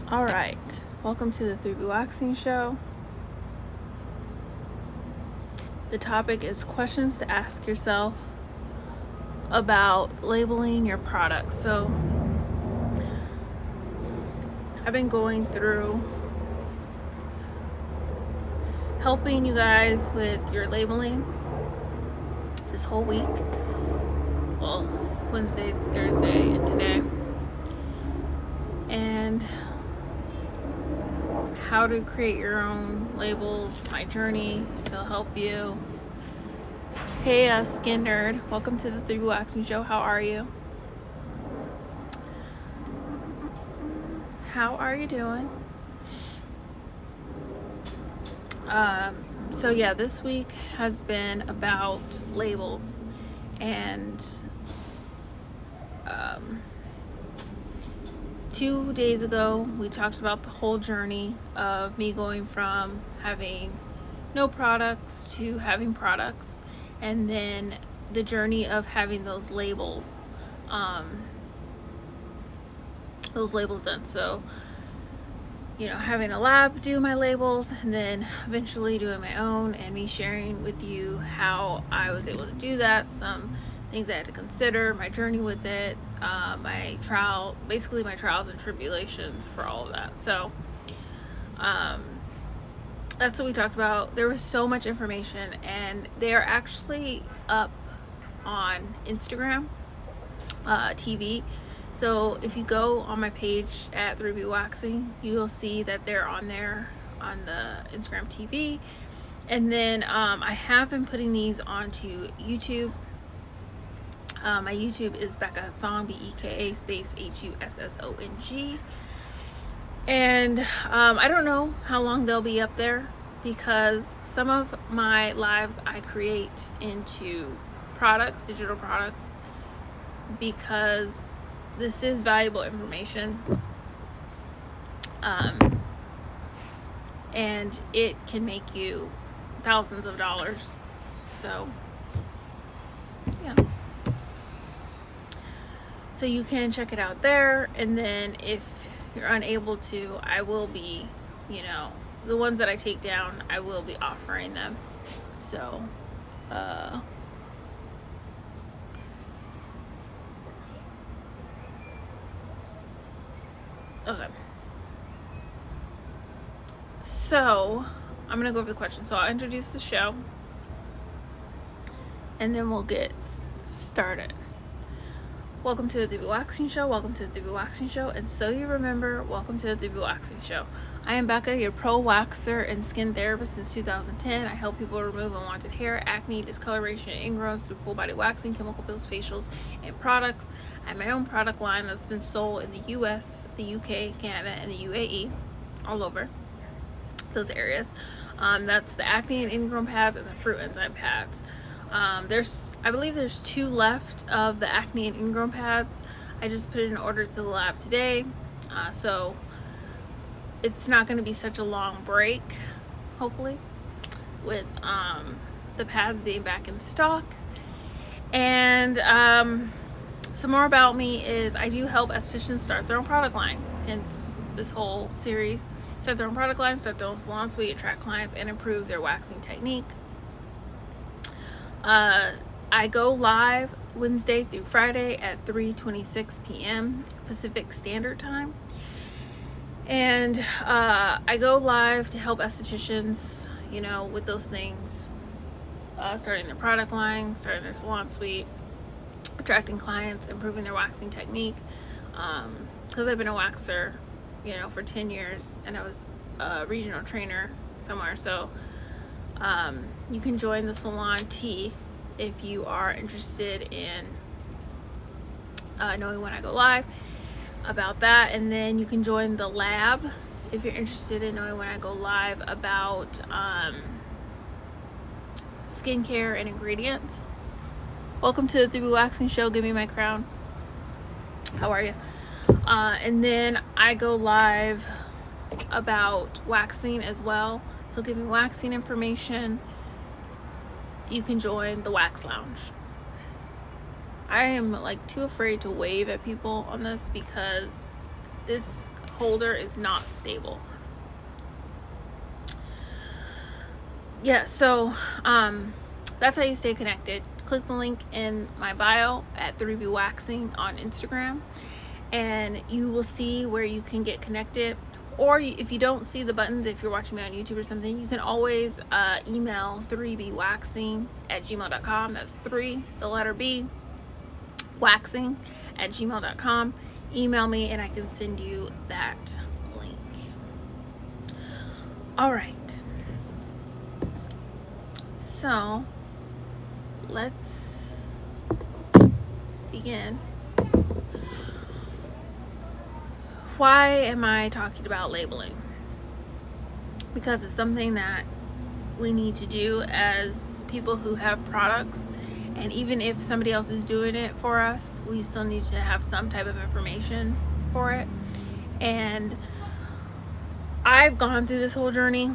All right, welcome to the 3B Waxing Show. The topic is questions to ask yourself about labeling your products. So, I've been going through helping you guys with your labeling this whole week. Well, Wednesday, Thursday, and today. And how to create your own labels, my journey, if it'll help you. Hey, Skin Nerd, welcome to the 3B Waxing Show. How are you? How are you doing? So yeah, this week has been about labels, and 2 days ago we talked about the whole journey of me going from having no products to having products, and then the journey of having those labels done. So, having a lab do my labels, and then eventually doing my own, and me sharing with you how I was able to do that, some things I had to consider, my journey with it, my trials and tribulations for all of that. So that's what we talked about. There was so much information, and they are actually up on Instagram TV. So if you go on my page at 3B Waxing, you'll see that they're on there on the Instagram TV. And then I have been putting these onto YouTube. My YouTube is Becca Hussong, BEKA space HUSSONG. And I don't know how long they'll be up there, because some of my lives I create into products, digital products, because this is valuable information, and it can make you thousands of dollars. So yeah, so you can check it out there. And then if you're unable to, I will be, the ones that I take down, I will be offering them. So okay. So I'm gonna go over the questions. So I'll introduce the show, and then we'll get started. Welcome to the 3B Waxing Show. Welcome to the 3B Waxing Show. And so you remember, welcome to the 3B Waxing Show. I am Becca, your pro waxer and skin therapist since 2010. I help people remove unwanted hair, acne, discoloration, and ingrowns through full body waxing, chemical peels, facials, and products. I have my own product line that's been sold in the US, the UK, Canada, and the UAE, all over those areas. That's the acne and ingrown pads and the fruit enzyme pads. I believe there's 2 left of the acne and ingrown pads. I just put in an order to the lab today, so it's not going to be such a long break, hopefully, with the pads being back in stock. And some more about me is I do help estheticians start their own product line, hence this whole series. Start their own product line, start their own salon suite, attract clients, and improve their waxing technique. I go live Wednesday through Friday at 3:26 p.m. Pacific Standard Time. And I go live to help estheticians, with those things, starting their product line, starting their salon suite, attracting clients, improving their waxing technique. Because I've been a waxer, for 10 years, and I was a regional trainer somewhere. So you can join the Salon Tea if you are interested in knowing when I go live about that. And then you can join the lab if you're interested in knowing when I go live about skincare and ingredients. Welcome to the 3B Waxing Show. Give me my crown. How are you? And then I go live about waxing as well. So giving waxing information. You can join the Wax Lounge. I am too afraid to wave at people on this, because this holder is not stable. Yeah, so that's how you stay connected. Click the link in my bio at 3B Waxing on Instagram, and you will see where you can get connected. Or if you don't see the buttons, if you're watching me on YouTube or something, you can always email 3bwaxing@gmail.com. That's 3, the letter B, waxing@gmail.com. Email me and I can send you that link. All right. So let's begin. Why am I talking about labeling? Because it's something that we need to do as people who have products, and even if somebody else is doing it for us, we still need to have some type of information for it. And I've gone through this whole journey,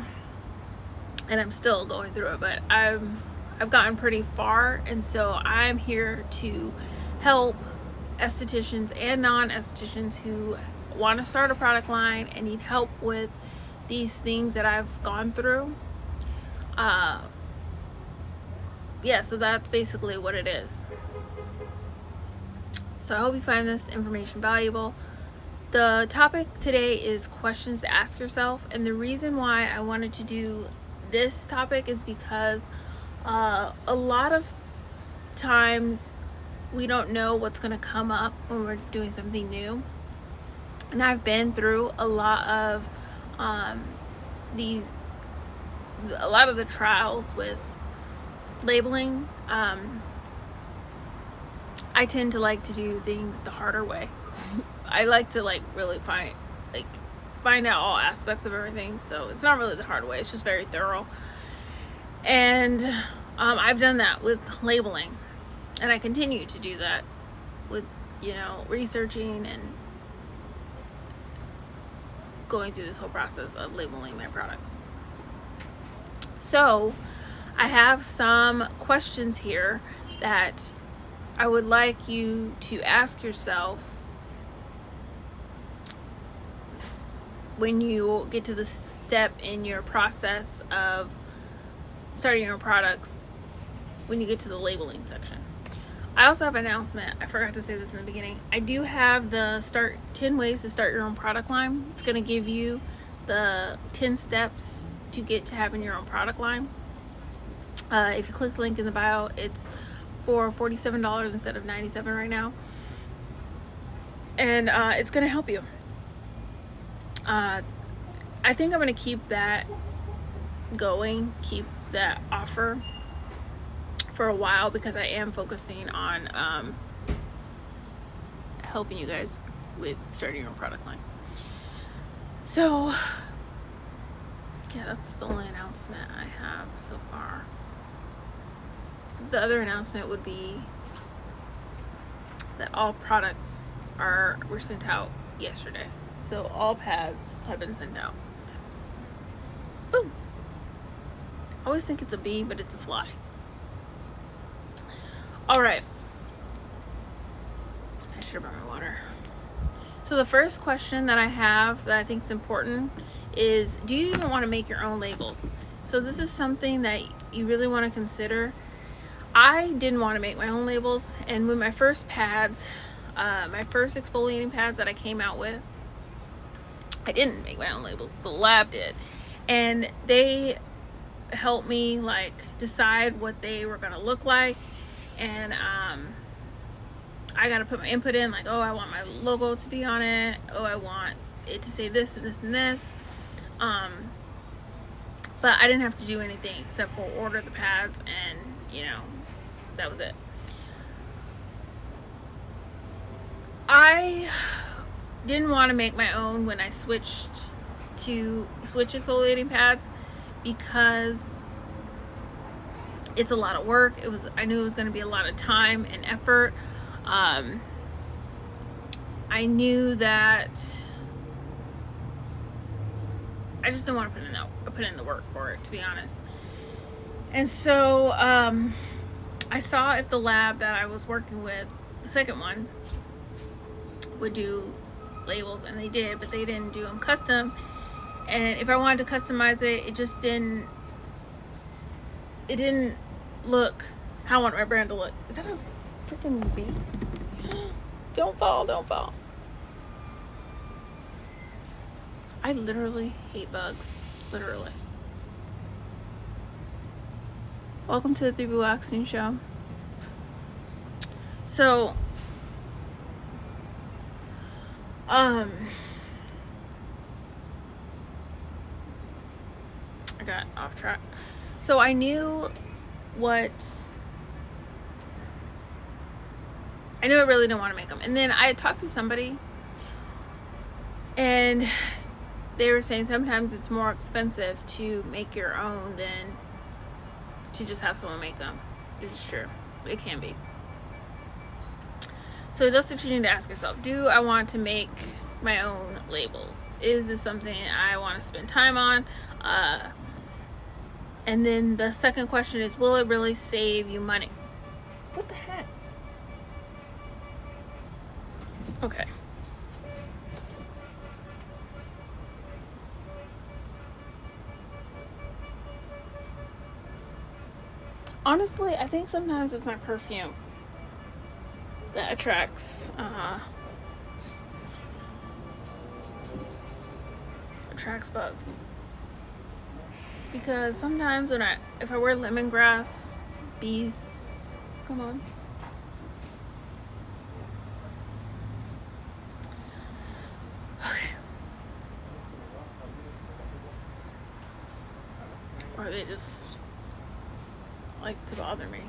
and I'm still going through it, but I've gotten pretty far, and so I'm here to help estheticians and non-estheticians who want to start a product line and need help with these things that I've gone through. Yeah, so that's basically what it is. So I hope you find this information valuable. The topic today is questions to ask yourself, and the reason why I wanted to do this topic is because a lot of times we don't know what's going to come up when we're doing something new. And I've been through a lot of the trials with labeling. I tend to like to do things the harder way. I like to really find out all aspects of everything. So it's not really the hard way. It's just very thorough. And I've done that with labeling, and I continue to do that with researching and going through this whole process of labeling my products. So I have some questions here that I would like you to ask yourself when you get to the step in your process of starting your products, when you get to the labeling section. I also have an announcement. I forgot to say this in the beginning. I do have the 10 ways to start your own product line. It's going to give you the 10 steps to get to having your own product line. If you click the link in the bio, it's for $47 instead of $97 right now. And it's going to help you. I think I'm going to keep that going, keep that offer for a while, because I am focusing on helping you guys with starting your product line. So yeah, that's the only announcement I have so far. The other announcement would be that all products were sent out yesterday. So all pads have been sent out. Ooh. I always think it's a bee, but it's a fly. All right. I should have brought my water. So the first question that I have that I think is important is, do you even want to make your own labels? So this is something that you really want to consider. I didn't want to make my own labels, and with my first pads, my first exfoliating pads that I came out with, I didn't make my own labels. The lab did, and they helped me decide what they were going to look like. And I got to put my input in, I want my logo to be on it. Oh, I want it to say this and this and this. But I didn't have to do anything except for order the pads, and that was it. I didn't want to make my own when I switched to exfoliating pads, because it's a lot of work. I knew it was going to be a lot of time and effort. I knew that I just didn't want to put in the work for it, to be honest. And so I saw if the lab that I was working with, the second one, would do labels, and they did, but they didn't do them custom. And if I wanted to customize it, it didn't look how I want my brand to look. Is that a freaking bee? Don't fall, don't fall. I literally hate bugs. Literally. Welcome to the 3B Waxing Show. So, I got off track. So I knew I really didn't want to make them. And then I had talked to somebody, and they were saying sometimes it's more expensive to make your own than to just have someone make them. It's true. It can be. So that's what you need to ask yourself. Do I want to make my own labels? Is this something I want to spend time on? And then the second question is, will it really save you money? What the heck? Okay. Honestly, I think sometimes it's my perfume that attracts bugs. Because sometimes if I wear lemongrass, bees come on. Okay. Or they just like to bother me.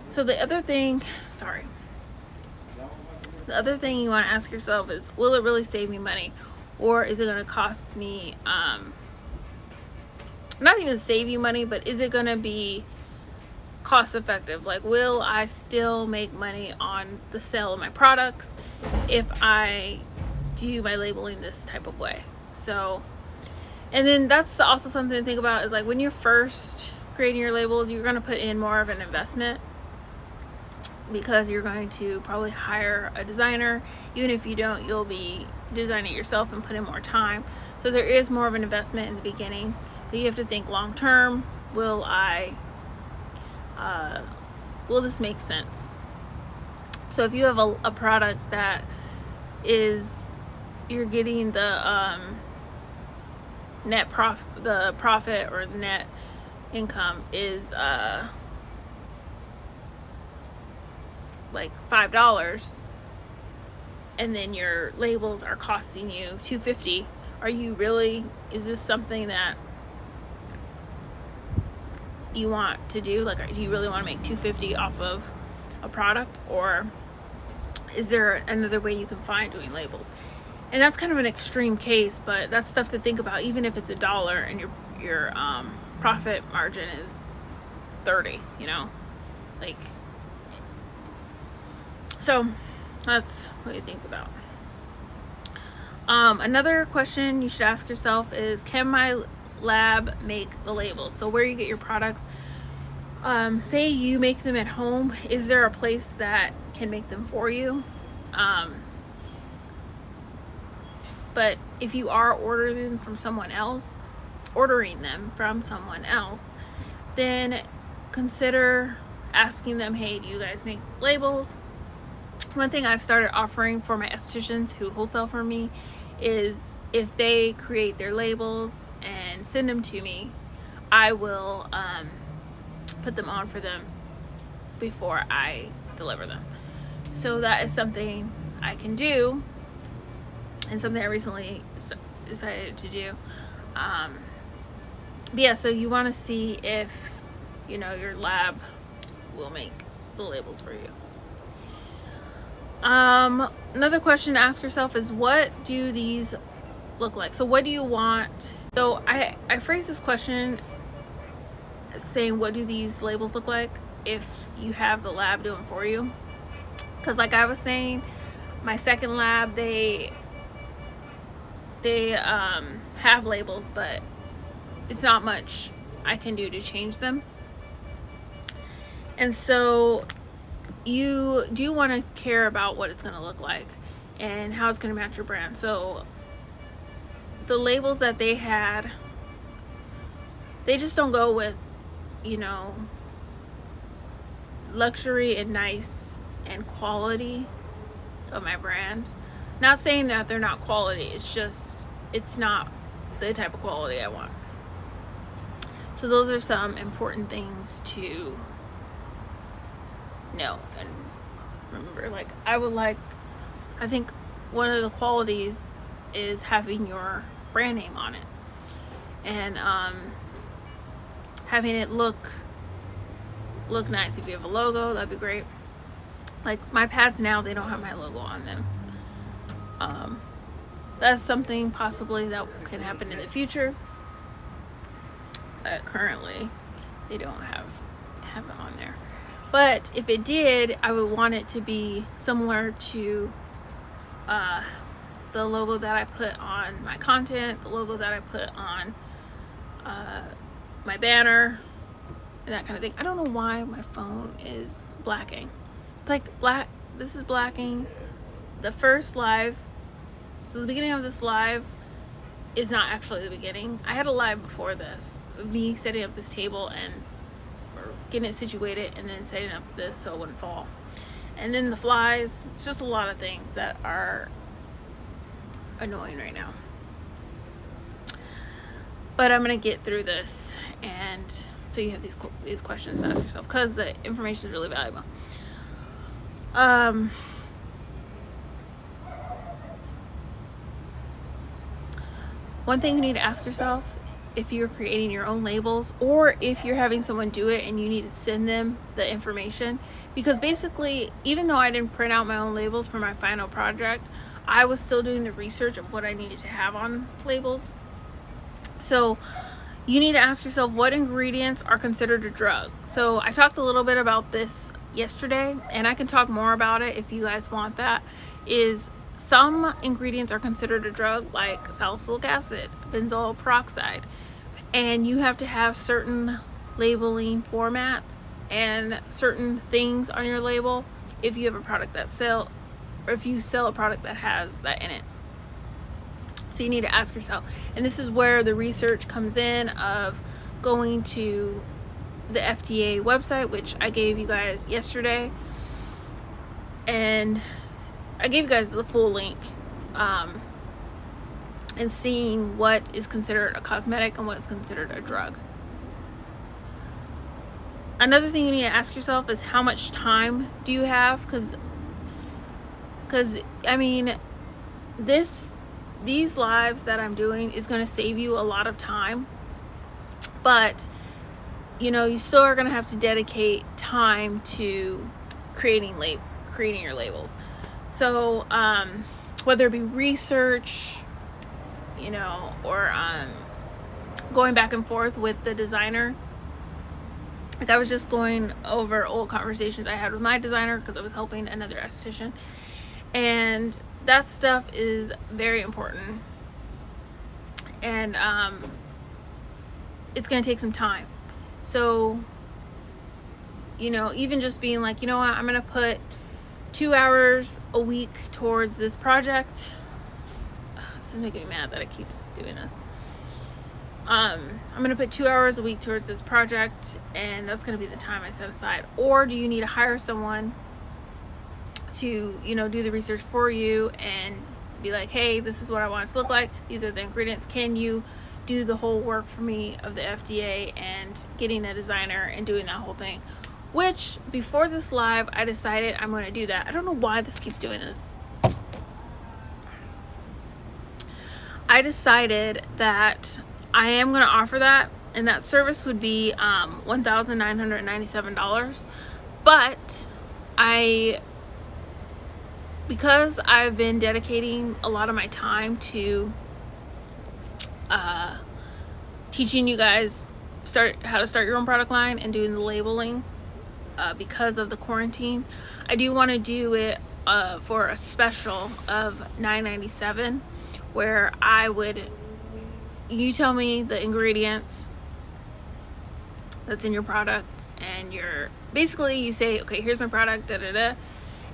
So the other thing you want to ask yourself is, will it really save me money? Or is it going to cost me, not even save you money, but is it going to be cost effective? Like, will I still make money on the sale of my products if I do my labeling this type of way? So, and then that's also something to think about, is like when you're first creating your labels, you're going to put in more of an investment, because you're going to probably hire a designer. Even if you don't, you'll be designing it yourself and put in more time. So there is more of an investment in the beginning, but you have to think long term. Will this make sense? So if you have a product that you're getting the profit or the net income is like $5, and then your labels are costing you $2.50, is this something that you want to do? Like, do you really want to make $2.50 off of a product, or is there another way you can find doing labels? And that's kind of an extreme case, but that's stuff to think about. Even if it's $1 and your profit margin is 30, like. So that's what you think about. Another question you should ask yourself is, can my lab make the labels? So where you get your products, say you make them at home, is there a place that can make them for you? But if you are ordering them from someone else, then consider asking them, hey, do you guys make labels? One thing I've started offering for my estheticians who wholesale for me is, if they create their labels and send them to me, I will put them on for them before I deliver them. So that is something I can do, and something I recently decided to do. But yeah, so you want to see if your lab will make the labels for you. Another question to ask yourself is, what do these look like? So what do you want? So I phrase this question saying, what do these labels look like if you have the lab do them for you? Because like I was saying, my second lab, they have labels, but it's not much I can do to change them. And so you do want to care about what it's going to look like. and how it's going to match your brand. So the labels that they had, they just don't go with, you know, luxury and nice and quality of my brand. Not saying that they're not quality, it's just, it's not the type of quality I want. So those are some important things to know and remember. Like, I think one of the qualities is having your brand name on it, and having it look nice. If you have a logo, that'd be great. Like my pads now, they don't have my logo on them. That's something possibly that can happen in the future. Currently, they don't have it on there. But if it did, I would want it to be similar to the logo that I put on my content, the logo that I put on my banner, and that kind of thing. I don't know why my phone is blacking. It's like this is blacking. The first live, so the beginning of this live is not actually the beginning. I had a live before this, me setting up this table and getting it situated, and then setting up this so it wouldn't fall. And then the flies, it's just a lot of things that are annoying right now. But I'm gonna get through this, and so you have these questions to ask yourself, because the information is really valuable. One thing you need to ask yourself, if you're creating your own labels, or if you're having someone do it and you need to send them the information, because basically, even though I didn't print out my own labels for my final project, I was still doing the research of what I needed to have on labels. So you need to ask yourself, what ingredients are considered a drug? So I talked a little bit about this yesterday, and I can talk more about it if you guys want that. Is some ingredients are considered a drug, like salicylic acid, benzoyl peroxide, and you have to have certain labeling formats and certain things on your label if you have a product that or if you sell a product that has that in it. So you need to ask yourself, and this is where the research comes in, of going to the FDA website, which I gave you guys yesterday, and I gave you guys the full link, and seeing what is considered a cosmetic and what is considered a drug. Another thing you need to ask yourself is, how much time do you have? Because I mean, these lives that I'm doing is going to save you a lot of time, but you know, you still are going to have to dedicate time to creating your labels. So whether it be research, you know, or going back and forth with the designer. Like, I was just going over old conversations I had with my designer, because I was helping another esthetician, and that stuff is very important, and it's going to take some time. So, you know, even just being like, you know what, I'm going to put 2 hours a week towards this project. This is making me mad that it keeps doing this. I'm going to put 2 hours a week towards this project, and that's going to be the time I set aside. Or do you need to hire someone to, you know, do the research for you and be like, hey, this is what I want it to look like. These are the ingredients. Can you do the whole work for me of the FDA and getting a designer and doing that whole thing? Which, before this live, I decided I'm going to do that. I don't know why this keeps doing this. I decided that I am going to offer that, and that service would be $1,997. But because I've been dedicating a lot of my time to teaching you guys how to start your own product line and doing the labeling, because of the quarantine, I do want to do it for a special of $9.97, where you tell me the ingredients that's in your products, and basically you say, okay, here's my product, da da da,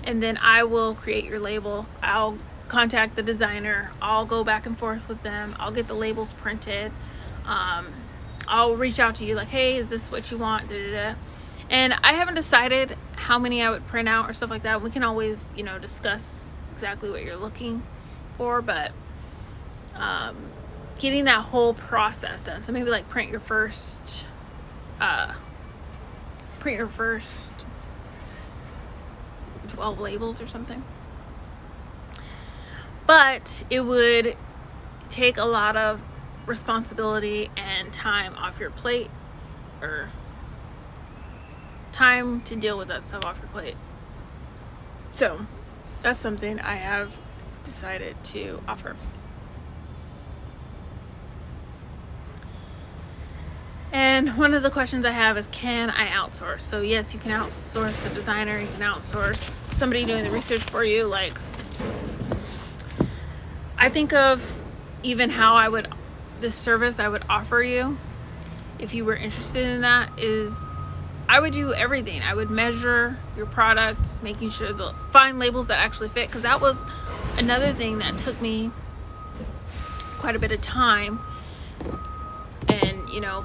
and then I will create your label. I'll contact the designer. I'll go back and forth with them. I'll get the labels printed. I'll reach out to you like, hey, is this what you want? Da, da, da. And I haven't decided how many I would print out or stuff like that. We can always, discuss exactly what you're looking for, but getting that whole process done. So maybe like print your first 12 labels or something. But it would take a lot of responsibility and time off your plate, or time to deal with that stuff off your plate. So that's something I have decided to offer. And one of the questions I have is, can I outsource? So yes, you can outsource the designer, you can outsource somebody doing the research for you. Like, I think of even how this service I would offer you, if you were interested in that, is I would do everything. I would measure your products, making sure find labels that actually fit, because that was another thing that took me quite a bit of time. And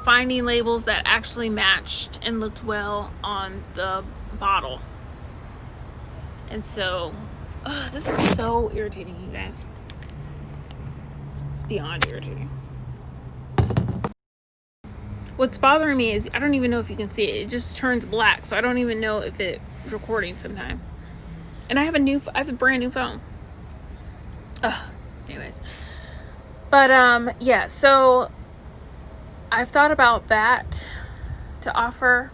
finding labels that actually matched and looked well on the bottle. And so, this is so irritating, you guys. It's beyond irritating. What's bothering me is I don't even know if you can see it. It just turns black, so I don't even know if it's recording sometimes. And I have a brand new phone. Anyways. But yeah, so I've thought about that to offer,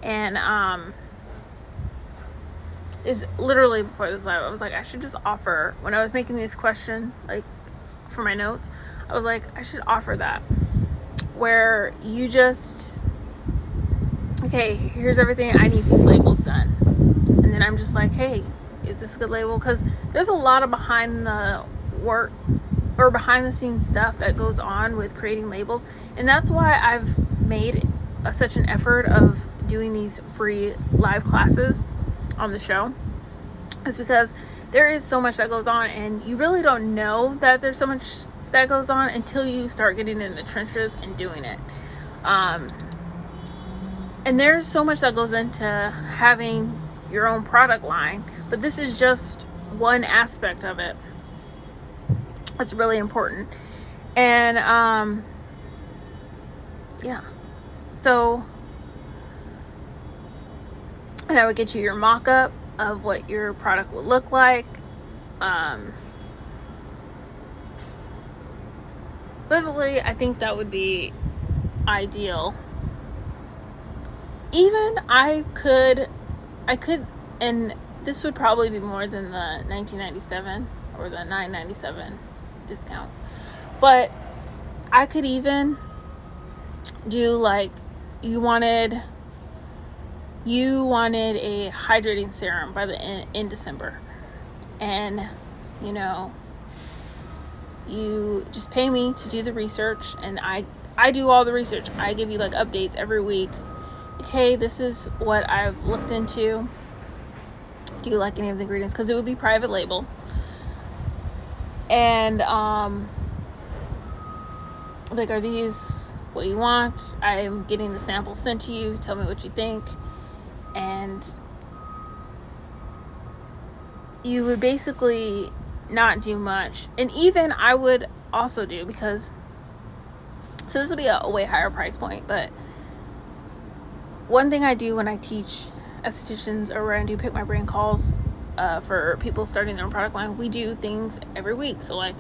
and it's literally before this live, I was like, I should just offer, when I was making this question, like for my notes, I was like, I should offer that, where you just, okay, here's everything, I need these labels done, and then I'm just like, hey, is this a good label? Because there's a lot of behind the scenes stuff that goes on with creating labels, and that's why I've made such an effort of doing these free live classes on the show. It's because there is so much that goes on, and you really don't know that there's so much that goes on until you start getting in the trenches and doing it. And there's so much that goes into having your own product line, but this is just one aspect of it. It's really important. And yeah, so, and I would get you your mock-up of what your product will look like. Literally, I think that would be ideal. Even I could, and this would probably be more than the $19.97 or the $9.97 discount, but I could even do, like, you wanted a hydrating serum by in December, and you just pay me to do the research, and I do all the research. I give you like updates every week. Okay, this is what I've looked into. Do you like any of the ingredients? Because it would be private label. And like, are these what you want? I'm getting the samples sent to you. Tell me what you think. And you would basically not do much. And even I would also do, because, so this would be a way higher price point, but one thing I do when I teach estheticians, or when I do pick my brain calls for people starting their own product line, we do things every week. So like,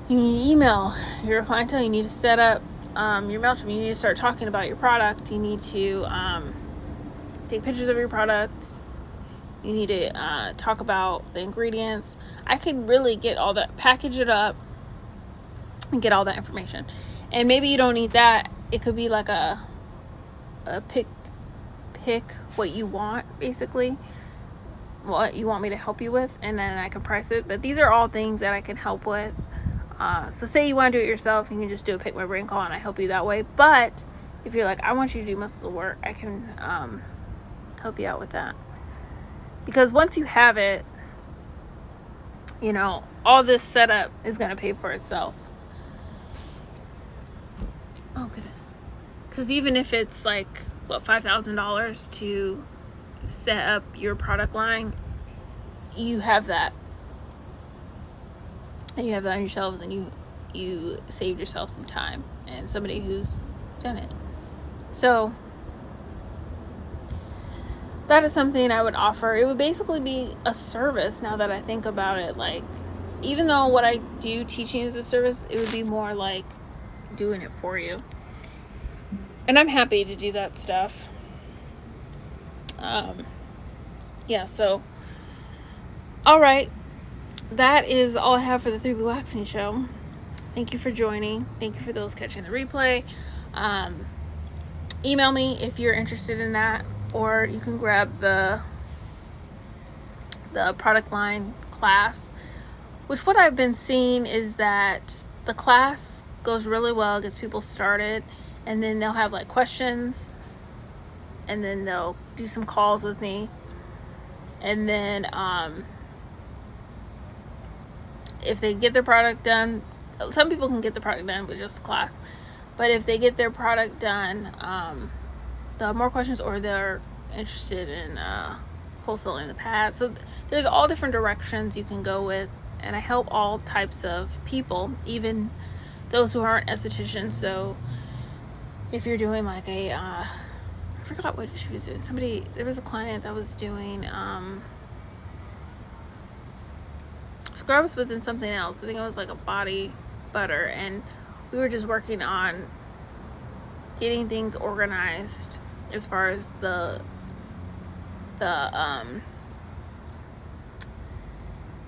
you need to email your clientele, you need to set up your MailChimp, you need to start talking about your product, you need to take pictures of your product, you need to talk about the ingredients. I could really get all that, package it up, and get all that information. And maybe you don't need that. It could be like a pick what you want, basically, what you want me to help you with, and then I can price it. But these are all things that I can help with. So say you want to do it yourself, you can just do a pick my brain call and I help you that way. But if you're like, I want you to do most of the work, I can help you out with that. Because once you have it, you know, all this setup is going to pay for itself. Oh, goodness. Because even if it's like, what, $5,000 to set up your product line, you have that. And you have that on your shelves, and you saved yourself some time and somebody who's done it. So that is something I would offer. It would basically be a service now that I think about it. Like, even though what I do teaching is a service, it would be more like doing it for you. And I'm happy to do that stuff. Yeah, so all right. That is all I have for the 3B Waxing Show. Thank you for joining. Thank you for those catching the replay. Email me if you're interested in that, or you can grab the product line class, which what I've been seeing is that the class goes really well, gets people started, and then they'll have like questions, and then they'll do some calls with me, and then if they get their product done, some people can get the product done with just class, but if they get their product done, they'll have more questions, or they're interested in wholesaling the pads. So there's all different directions you can go with, and I help all types of people, even those who aren't estheticians. So if you're doing like a I forgot what she was doing. There was a client that was doing scrubs within something else. I think it was like a body butter, and we were just working on getting things organized as far as the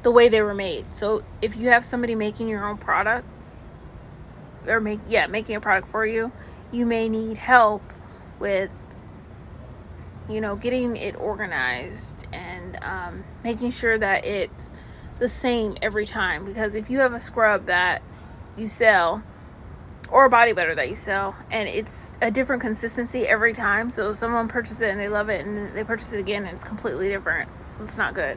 way they were made. So if you have somebody making your own product, or making a product for you, you may need help with, you know, getting it organized and making sure that it's the same every time. Because if you have a scrub that you sell, or a body butter that you sell, and it's a different consistency every time, so someone purchases it and they love it, and they purchase it again and it's completely different, it's not good.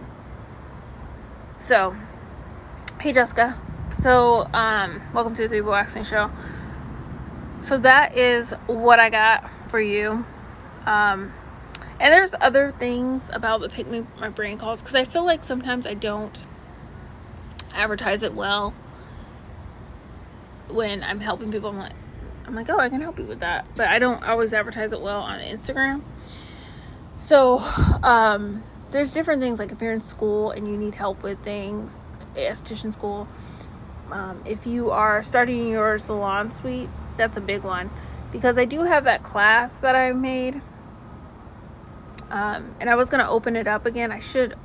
So, hey Jessica. So, welcome to the 3B Waxing Show. So that is what I got for you. And there's other things about the Pick Me My Brain calls, because I feel like sometimes I don't advertise it well when I'm helping people. I'm like, oh, I can help you with that, but I don't always advertise it well on Instagram. So there's different things, like if you're in school and you need help with things, esthetician school, if you are starting your salon suite, that's a big one, because I do have that class that I made, and I was going to open it up again. I should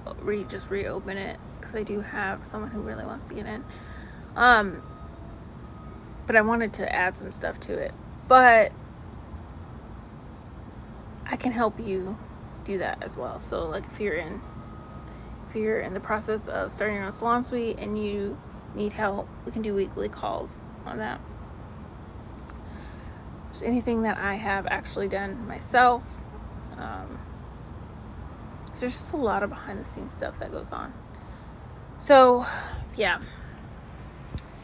just reopen it, because I do have someone who really wants to get in, but I wanted to add some stuff to it. But I can help you do that as well. So like if you're in the process of starting your own salon suite and you need help, we can do weekly calls on that. Just anything that I have actually done myself. So there's just a lot of behind the scenes stuff that goes on. So yeah,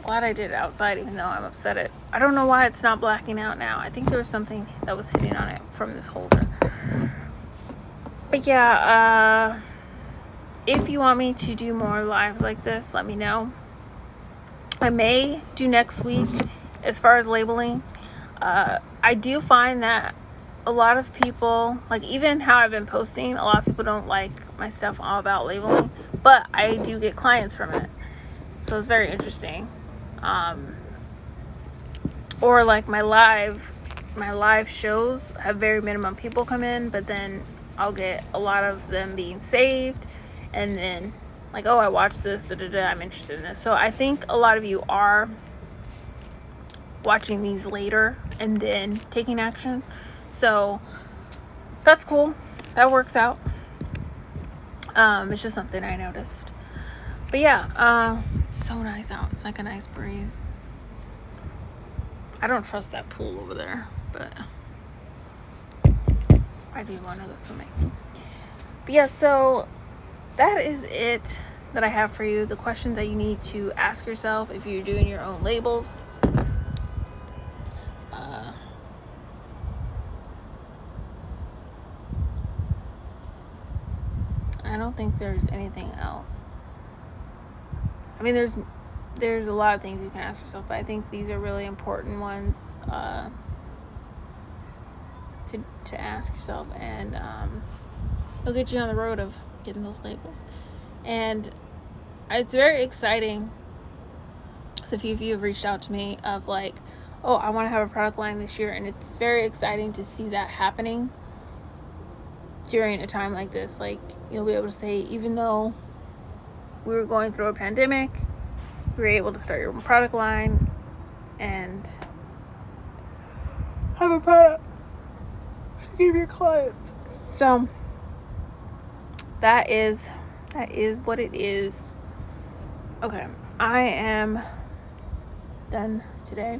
glad I did it outside, even though I'm upset I don't know why it's not blacking out now. I think there was something that was hitting on it from this holder. But yeah, if you want me to do more lives like this, let me know. I may do next week as far as labeling. I do find that a lot of people, like even how I've been posting, a lot of people don't like my stuff all about labeling, but I do get clients from it. So it's very interesting. Or like my live shows have very minimum people come in, but then I'll get a lot of them being saved, and then like, oh, I watched this, I'm interested in this. So I think a lot of you are watching these later and then taking action. So that's cool. That works out. It's just something I noticed. But yeah, it's so nice out. It's like a nice breeze. I don't trust that pool over there, but I do want to go swimming. But yeah, so that is it. that I have for you, the questions that you need to ask yourself if you're doing your own labels. I don't think there's anything else. I mean, there's a lot of things you can ask yourself, but I think these are really important ones to ask yourself, and it'll get you on the road of getting those labels. And it's very exciting. So a few of you have reached out to me of like, oh, I want to have a product line this year, and it's very exciting to see that happening during a time like this. Like, you'll be able to say, even though we were going through a pandemic, you were able to start your own product line and have a product to give your clients. So that is what it is. Okay, I am done today.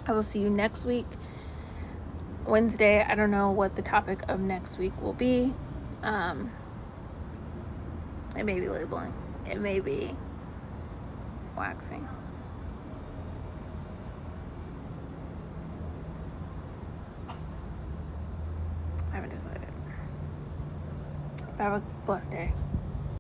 I will see you next week, Wednesday. I don't know what the topic of next week will be. It may be labeling. It may be waxing. I haven't decided. Have a blessed day.